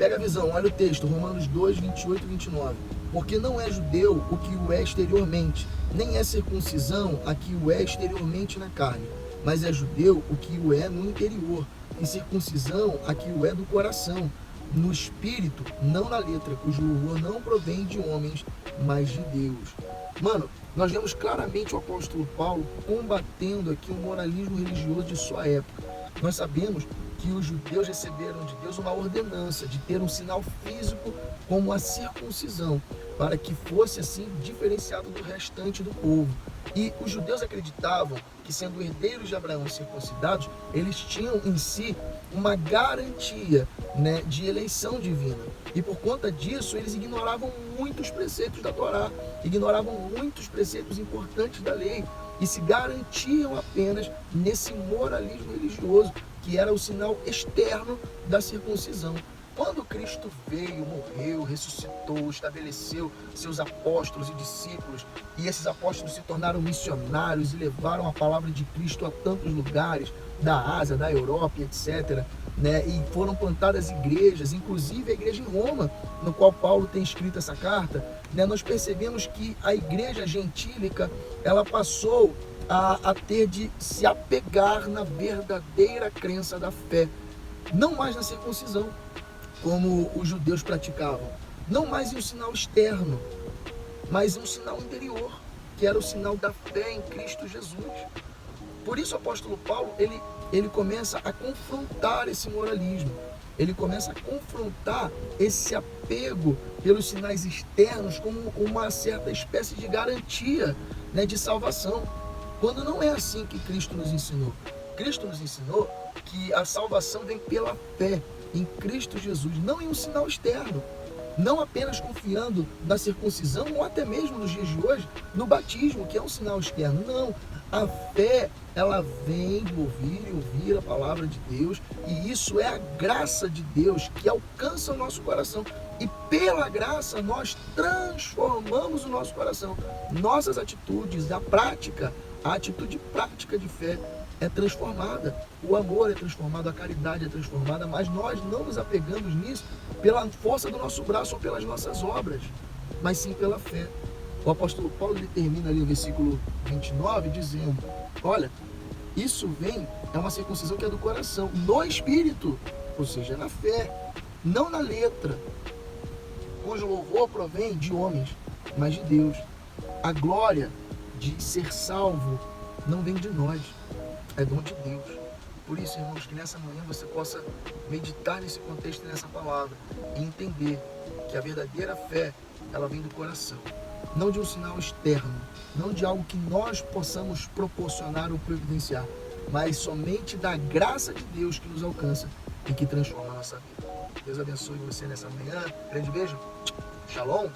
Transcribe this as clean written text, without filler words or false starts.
Pega a visão, olha o texto, Romanos 2, 28 e 29. Porque não é judeu o que o é exteriormente, nem é circuncisão a que o é exteriormente na carne, mas é judeu o que o é no interior, e circuncisão a que o é do coração, no espírito, não na letra, cujo louvor não provém de homens, mas de Deus. Mano, nós vemos claramente o apóstolo Paulo combatendo aqui o moralismo religioso de sua época. Nós sabemos que os judeus receberam de Deus uma ordenança de ter um sinal físico como a circuncisão, para que fosse assim diferenciado do restante do povo. E os judeus acreditavam que, sendo herdeiros de Abraão circuncidados, eles tinham em si uma garantia, né, de eleição divina. E por conta disso, eles ignoravam muitos preceitos da Torá, ignoravam muitos preceitos importantes da lei e se garantiam apenas nesse moralismo religioso, que era o sinal externo da circuncisão. Quando Cristo veio, morreu, ressuscitou, estabeleceu seus apóstolos e discípulos, e esses apóstolos se tornaram missionários e levaram a palavra de Cristo a tantos lugares, da Ásia, da Europa, etc., né? E foram plantadas igrejas, inclusive a igreja em Roma, no qual Paulo tem escrito essa carta, né? Nós percebemos que a igreja gentílica, ela passou a ter de se apegar na verdadeira crença da fé, não mais na circuncisão, como os judeus praticavam, não mais em um sinal externo, mas em um sinal interior, que era o sinal da fé em Cristo Jesus. Por isso o apóstolo Paulo, ele começa a confrontar esse moralismo, ele começa a confrontar esse apego pelos sinais externos como uma certa espécie de garantia, né, de salvação, quando não é assim que Cristo nos ensinou. Cristo nos ensinou que a salvação vem pela fé em Cristo Jesus, não em um sinal externo, não apenas confiando na circuncisão ou até mesmo nos dias de hoje no batismo, que é um sinal externo. Não, a fé, ela vem do ouvir e ouvir a palavra de Deus, e isso é a graça de Deus que alcança o nosso coração, e pela graça nós transformamos o nosso coração, nossas atitudes, a prática, a atitude prática de fé é transformada, o amor é transformado, a caridade é transformada, mas nós não nos apegamos nisso pela força do nosso braço ou pelas nossas obras, mas sim pela fé. O apóstolo Paulo, ele termina ali o versículo 29 dizendo, olha, isso é uma circuncisão que é do coração, no espírito, ou seja, na fé, não na letra, cujo louvor provém de homens, mas de Deus. A glória de ser salvo não vem de nós, é dom de Deus. Por isso, irmãos, que nessa manhã você possa meditar nesse contexto e nessa palavra e entender que a verdadeira fé, ela vem do coração, não de um sinal externo, não de algo que nós possamos proporcionar ou providenciar, mas somente da graça de Deus que nos alcança e que transforma a nossa vida. Deus abençoe você nessa manhã. Grande beijo. Shalom.